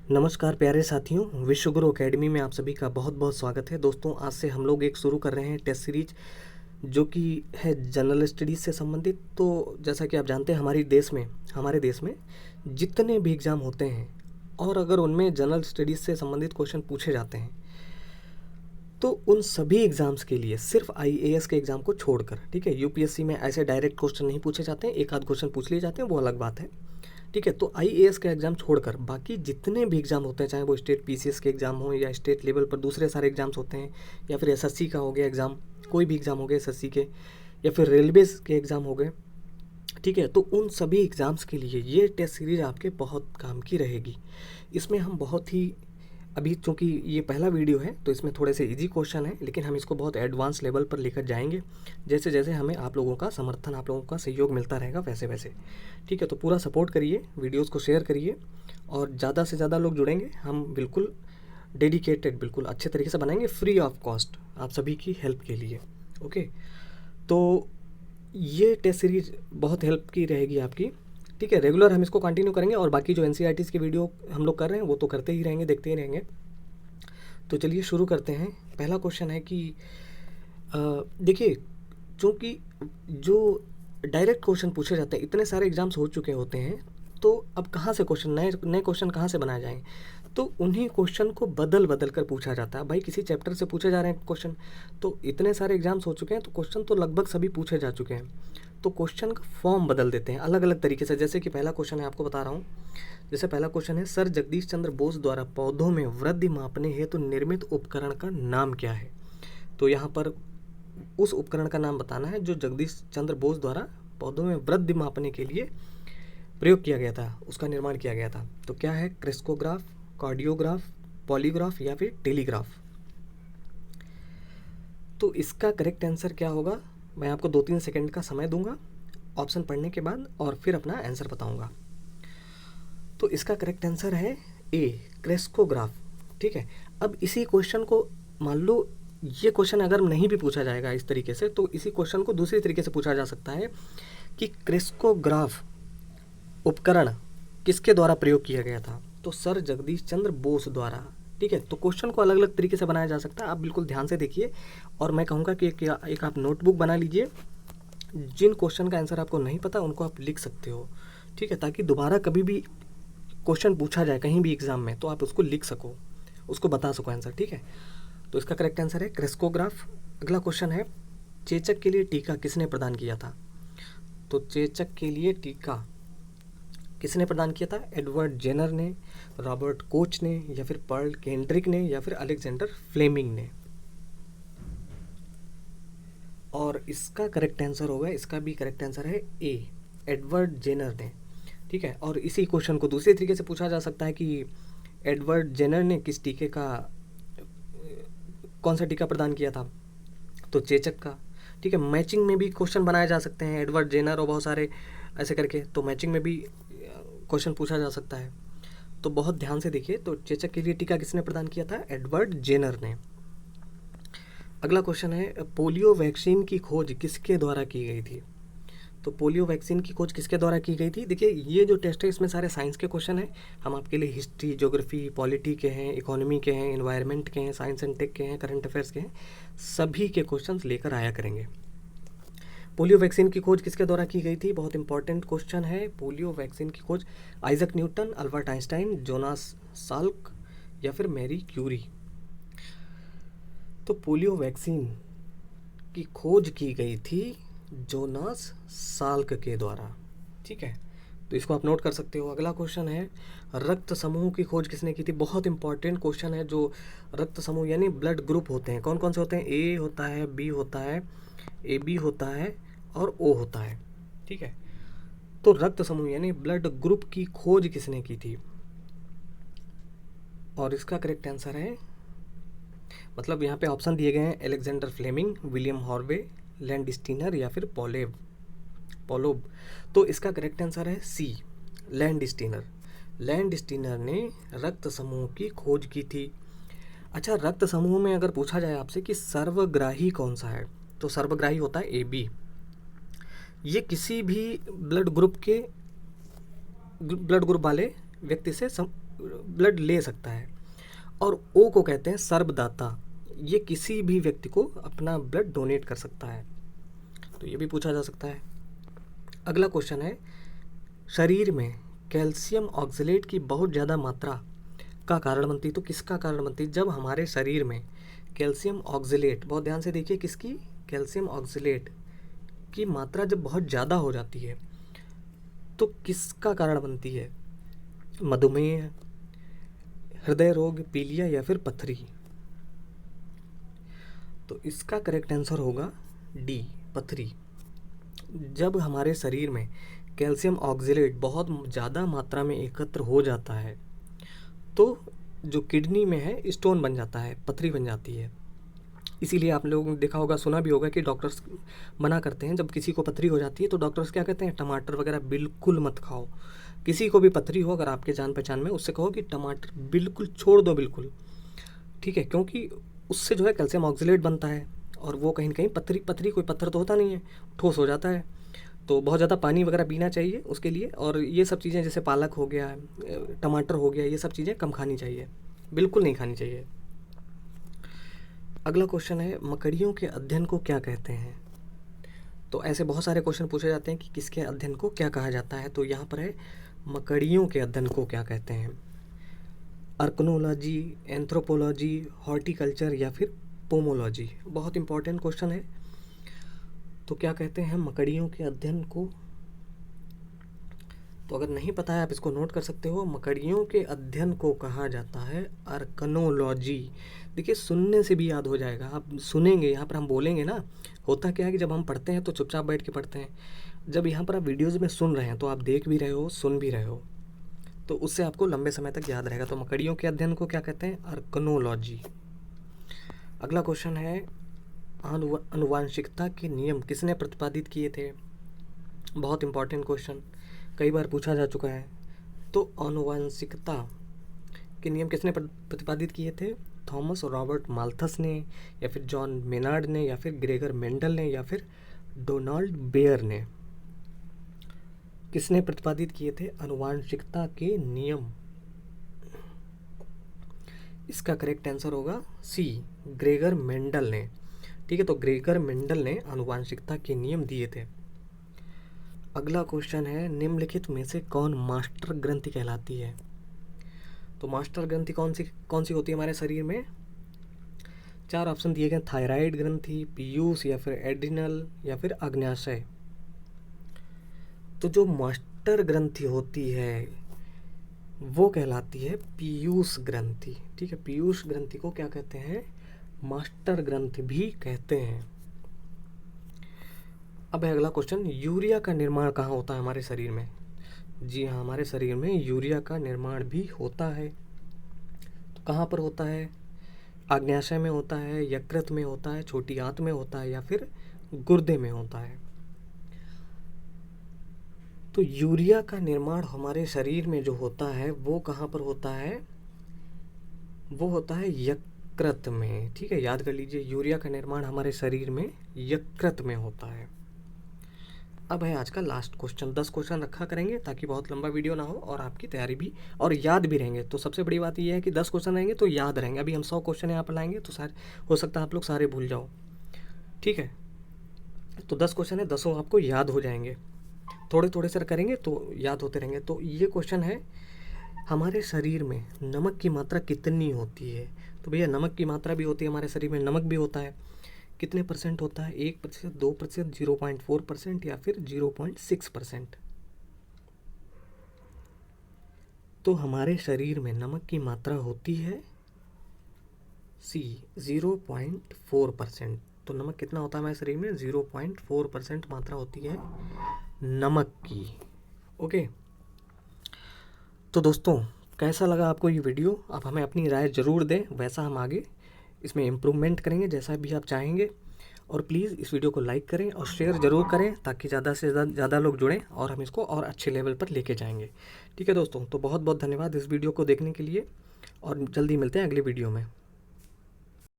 नमस्कार प्यारे साथियों, विश्व गुरु एकेडमी में आप सभी का बहुत बहुत स्वागत है। दोस्तों, आज से हम लोग एक शुरू कर रहे हैं टेस्ट सीरीज जो कि है जनरल स्टडीज़ से संबंधित। तो जैसा कि आप जानते हैं हमारे देश में जितने भी एग्ज़ाम होते हैं और अगर उनमें जनरल स्टडीज़ से संबंधित क्वेश्चन पूछे जाते हैं तो उन सभी एग्ज़ाम्स के लिए सिर्फ आईएएस के एग्ज़ाम को छोड़कर, ठीक है, यूपीएससी में ऐसे डायरेक्ट क्वेश्चन नहीं पूछे जाते हैं, एक आध क्वेश्चन पूछ लिए जाते हैं, वो अलग बात है। ठीक है, तो आईएएस का एग्ज़ाम छोड़कर बाकी जितने भी एग्ज़ाम होते हैं, चाहे वो स्टेट पीसीएस के एग्ज़ाम हो या स्टेट लेवल पर दूसरे सारे एग्ज़ाम्स होते हैं, या फिर एसएससी का हो गया एग्ज़ाम, कोई भी एग्ज़ाम हो गया एसएससी के, या फिर रेलवेज़ के एग्ज़ाम हो गए, ठीक है, तो उन सभी एग्ज़ाम्स के लिए ये टेस्ट सीरीज आपके बहुत काम की रहेगी। इसमें हम बहुत ही, अभी चूँकि ये पहला वीडियो है तो इसमें थोड़े से इजी क्वेश्चन है, लेकिन हम इसको बहुत एडवांस लेवल पर लेकर जाएंगे जैसे जैसे हमें आप लोगों का समर्थन, आप लोगों का सहयोग मिलता रहेगा वैसे वैसे। ठीक है, तो पूरा सपोर्ट करिए, वीडियोस को शेयर करिए और ज़्यादा से ज़्यादा लोग जुड़ेंगे, हम बिल्कुल डेडिकेटेड, बिल्कुल अच्छे तरीके से बनाएंगे, फ्री ऑफ कॉस्ट आप सभी की हेल्प के लिए। ओके, तो ये टेस्ट सीरीज बहुत हेल्प की रहेगी आपकी। ठीक है, रेगुलर हम इसको कंटिन्यू करेंगे और बाकी जो एनसीईआरटीज़ की वीडियो हम लोग कर रहे हैं वो तो करते ही रहेंगे, देखते ही रहेंगे। तो चलिए शुरू करते हैं। पहला क्वेश्चन है कि देखिए, चूँकि जो डायरेक्ट क्वेश्चन पूछे जाते हैं, इतने सारे एग्जाम्स हो चुके होते हैं, तो अब कहाँ से क्वेश्चन, नए नए क्वेश्चन कहाँ से बनाए जाएंगे? तो उन्हीं क्वेश्चन को बदल बदल कर पूछा जाता है। भाई किसी चैप्टर से पूछे जा रहे हैं क्वेश्चन, तो इतने सारे एग्जाम्स हो चुके हैं तो क्वेश्चन तो लगभग सभी पूछे जा चुके हैं, तो क्वेश्चन का फॉर्म बदल देते हैं अलग अलग तरीके से। जैसे कि पहला क्वेश्चन है, आपको बता रहा हूँ। जैसे पहला क्वेश्चन है, सर जगदीश चंद्र बोस द्वारा पौधों में वृद्धि मापने हेतु निर्मित उपकरण का नाम क्या है? तो यहाँ पर उस उपकरण का नाम बताना है जो जगदीश चंद्र बोस द्वारा पौधों में वृद्धि मापने के लिए प्रयोग किया गया था, उसका निर्माण किया गया था। तो क्या है? क्रिस्कोग्राफ, कार्डियोग्राफ, पॉलीग्राफ या फिर टेलीग्राफ? तो इसका करेक्ट आंसर क्या होगा? मैं आपको 2-3 सेकंड का समय दूंगा ऑप्शन पढ़ने के बाद और फिर अपना आंसर बताऊंगा। तो इसका करेक्ट आंसर है ए, क्रेस्कोग्राफ। ठीक है, अब इसी क्वेश्चन को मान लो, ये क्वेश्चन अगर नहीं भी पूछा जाएगा इस तरीके से, तो इसी क्वेश्चन को दूसरी तरीके से पूछा जा सकता है कि क्रेस्कोग्राफ उपकरण किसके द्वारा प्रयोग किया गया था? तो सर जगदीश चंद्र बोस द्वारा। ठीक है, तो क्वेश्चन को अलग अलग तरीके से बनाया जा सकता है, आप बिल्कुल ध्यान से देखिए और मैं कहूँगा कि एक आप नोटबुक बना लीजिए, जिन क्वेश्चन का आंसर आपको नहीं पता उनको आप लिख सकते हो। ठीक है, ताकि दोबारा कभी भी क्वेश्चन पूछा जाए कहीं भी एग्जाम में तो आप उसको लिख सको, उसको बता सको आंसर। ठीक है, तो इसका करेक्ट आंसर है क्रेस्कोग्राफ। अगला क्वेश्चन है, चेचक के लिए टीका किसने प्रदान किया था? तो चेचक के लिए टीका किसने प्रदान किया था? एडवर्ड जेनर ने, रॉबर्ट कोच ने, या फिर पर्ल केंड्रिक ने, या फिर अलेक्जेंडर फ्लेमिंग ने? और इसका करेक्ट आंसर होगा, इसका भी करेक्ट आंसर है ए, एडवर्ड जेनर ने। ठीक है, और इसी क्वेश्चन को दूसरे तरीके से पूछा जा सकता है कि एडवर्ड जेनर ने किस टीके का, कौन सा टीका प्रदान किया था? तो चेचक का। ठीक है, मैचिंग में भी क्वेश्चन बनाए जा सकते हैं, एडवर्ड जेनर और बहुत सारे ऐसे करके, तो मैचिंग में भी क्वेश्चन पूछा जा सकता है। तो बहुत ध्यान से देखिए, तो चेचक के लिए टीका किसने प्रदान किया था? एडवर्ड जेनर ने। अगला क्वेश्चन है, पोलियो वैक्सीन की खोज किसके द्वारा की गई थी? तो पोलियो वैक्सीन की खोज किसके द्वारा की गई थी? देखिए, ये जो टेस्ट है इसमें सारे साइंस के क्वेश्चन हैं, हम आपके लिए हिस्ट्री, ज्योग्राफी, पॉलिटी के हैं, इकोनॉमी के हैं, एनवायरनमेंट के हैं, साइंस एंड टेक के हैं, करंट अफेयर्स के हैं, सभी के क्वेश्चंस लेकर आया करेंगे। पोलियो वैक्सीन की खोज किसके द्वारा की गई थी? बहुत इंपॉर्टेंट क्वेश्चन है। पोलियो वैक्सीन की खोज Isaac Newton, Albert Einstein, Jonas Salk या फिर मैरी क्यूरी? तो पोलियो वैक्सीन की खोज की गई थी जोनास साल्क के द्वारा। ठीक है, तो इसको आप नोट कर सकते हो। अगला क्वेश्चन है, रक्त समूह की खोज किसने की थी? बहुत इंपॉर्टेंट क्वेश्चन है। जो रक्त समूह यानी ब्लड ग्रुप होते हैं, कौन कौन से होते हैं? ए होता है, बी होता है, ए बी होता है और ओ होता है। ठीक है, तो रक्त समूह यानी ब्लड ग्रुप की खोज किसने की थी? और इसका करेक्ट आंसर है, मतलब यहाँ पे ऑप्शन दिए गए हैं, Alexander Fleming, William Harvey, Landsteiner या फिर पोलोब। तो इसका करेक्ट आंसर है सी, लैंडस्टीनर। लैंडस्टीनर ने रक्त समूह की खोज की थी। अच्छा, रक्त समूह में अगर पूछा जाए आपसे कि सर्वग्राही कौन सा है, तो सर्वग्राही होता है ए बी। ये किसी भी ब्लड ग्रुप वाले व्यक्ति से ब्लड ले सकता है। और ओ को कहते हैं सर्वदाता, ये किसी भी व्यक्ति को अपना ब्लड डोनेट कर सकता है। तो ये भी पूछा जा सकता है। अगला क्वेश्चन है, शरीर में कैल्शियम ऑक्सलेट की बहुत ज़्यादा मात्रा का कारण बनती है। तो किसका कारण बनती है? जब हमारे शरीर में कैल्शियम ऑक्सलेट, बहुत ध्यान से देखिए, किसकी? कैल्शियम ऑक्सलेट की मात्रा जब बहुत ज़्यादा हो जाती है तो किसका कारण बनती है? मधुमेह, हृदय रोग, पीलिया या फिर पथरी। तो इसका करेक्ट आंसर होगा डी, पथरी। जब हमारे शरीर में कैल्शियम ऑक्सलेट बहुत ज़्यादा मात्रा में एकत्र हो जाता है तो जो किडनी में है स्टोन बन जाता है, पथरी बन जाती है। इसीलिए आप लोगों ने देखा होगा, सुना भी होगा कि डॉक्टर्स मना करते हैं, जब किसी को पथरी हो जाती है तो डॉक्टर्स क्या कहते हैं? टमाटर वगैरह बिल्कुल मत खाओ। किसी को भी पथरी हो, अगर आपके जान पहचान में, उससे कहो कि टमाटर बिल्कुल छोड़ दो, बिल्कुल, ठीक है, क्योंकि उससे जो है कैल्शियम ऑक्सलेट बनता है और वो कहीं ना कहीं पथरी कोई पत्थर तो होता नहीं है, ठोस हो जाता है। तो बहुत ज़्यादा पानी वगैरह पीना चाहिए उसके लिए। और ये सब चीज़ें जैसे पालक हो गया, टमाटर हो गया, ये सब चीज़ें कम खानी चाहिए, बिल्कुल नहीं खानी चाहिए। अगला क्वेश्चन है, मकड़ियों के अध्ययन को क्या कहते हैं? तो ऐसे बहुत सारे क्वेश्चन पूछे जाते हैं कि किसके अध्ययन को क्या कहा जाता है। तो यहाँ पर है, मकड़ियों के अध्ययन को क्या कहते हैं? अर्कनोलॉजी, एंथ्रोपोलॉजी, हॉर्टिकल्चर या फिर पोमोलॉजी। बहुत इंपॉर्टेंट क्वेश्चन है। तो क्या कहते हैं मकड़ियों के अध्ययन को? तो अगर नहीं पता है आप इसको नोट कर सकते हो। मकड़ियों के अध्ययन को कहा जाता है अर्कनोलॉजी। देखिए, सुनने से भी याद हो जाएगा, आप सुनेंगे, यहाँ पर हम बोलेंगे ना। होता क्या है कि जब हम पढ़ते हैं तो चुपचाप बैठ के पढ़ते हैं, जब यहाँ पर आप वीडियोज़ में सुन रहे हैं तो आप देख भी रहे हो, सुन भी रहे हो, तो उससे आपको लंबे समय तक याद रहेगा। तो मकड़ियों के अध्ययन को क्या कहते हैं? अर्कनोलॉजी। अगला क्वेश्चन है, आनुवांशिकता के नियम किसने प्रतिपादित किए थे? बहुत इंपॉर्टेंट क्वेश्चन, कई बार पूछा जा चुका है। तो आनुवांशिकता के नियम किसने प्रतिपादित किए थे? थॉमस रॉबर्ट माल्थस ने, या फिर जॉन मेनार्ड ने, या फिर ग्रेगर मेंडल ने, या फिर डोनाल्ड बेयर ने। किसने प्रतिपादित किए थे आनुवांशिकता के नियम? इसका करेक्ट आंसर होगा सी, ग्रेगर मेंडल ने। ठीक है, तो ग्रेगर मेंडल ने आनुवांशिकता के नियम दिए थे। अगला क्वेश्चन है, निम्नलिखित में से कौन मास्टर ग्रंथि कहलाती है? तो मास्टर ग्रंथि कौन सी होती है हमारे शरीर में? 4 ऑप्शन दिए गए, थायराइड ग्रंथि, पीयूष, या फिर एड्रिनल, या फिर अग्न्याशय। तो जो मास्टर ग्रंथि होती है वो कहलाती है पीयूष ग्रंथि। ठीक है, पीयूष ग्रंथि को क्या कहते हैं? मास्टर ग्रंथि भी कहते हैं। अब है अगला क्वेश्चन, यूरिया का निर्माण कहाँ होता है हमारे शरीर में? जी हाँ, हमारे शरीर में यूरिया का निर्माण भी होता है। तो कहाँ पर होता है? आग्नेयाशय में होता है, यकृत में होता है, छोटी आंत में होता है, या फिर गुर्दे में होता है। तो यूरिया का निर्माण हमारे शरीर में जो होता है वो कहाँ पर होता है? वो होता है यकृत में। ठीक है, याद कर लीजिए, यूरिया का निर्माण हमारे शरीर में यकृत में होता है। अब है आज का लास्ट क्वेश्चन। 10 क्वेश्चन रखा करेंगे ताकि बहुत लंबा वीडियो ना हो और आपकी तैयारी भी और याद भी रहेंगे। तो सबसे बड़ी बात यह है कि 10 क्वेश्चन रहेंगे तो याद रहेंगे। अभी हम 100 क्वेश्चन यहाँ पर लाएंगे तो सारे हो सकता है आप लोग सारे भूल जाओ। ठीक है, तो 10 क्वेश्चन है, 10 आपको याद हो जाएंगे। थोड़े थोड़े से करेंगे तो याद होते रहेंगे। तो ये क्वेश्चन है, हमारे शरीर में नमक की मात्रा कितनी होती है? तो भैया नमक की मात्रा भी होती है, हमारे शरीर में नमक भी होता है। कितने परसेंट होता है? 1%, 2%, 0.4% या फिर 0.6%। तो हमारे शरीर में नमक की मात्रा होती है सी, 0.4%। तो नमक कितना होता है हमारे शरीर में? 0.4% मात्रा होती है नमक की। ओके, तो दोस्तों कैसा लगा आपको ये वीडियो? आप हमें अपनी राय ज़रूर दें, वैसा हम आगे इसमें इम्प्रूवमेंट करेंगे जैसा भी आप चाहेंगे। और प्लीज़ इस वीडियो को लाइक करें और शेयर ज़रूर करें ताकि ज़्यादा से ज़्यादा लोग जुड़ें और हम इसको और अच्छे लेवल पर लेके जाएंगे। ठीक है दोस्तों, तो बहुत बहुत धन्यवाद इस वीडियो को देखने के लिए और जल्दी मिलते हैं अगली वीडियो में।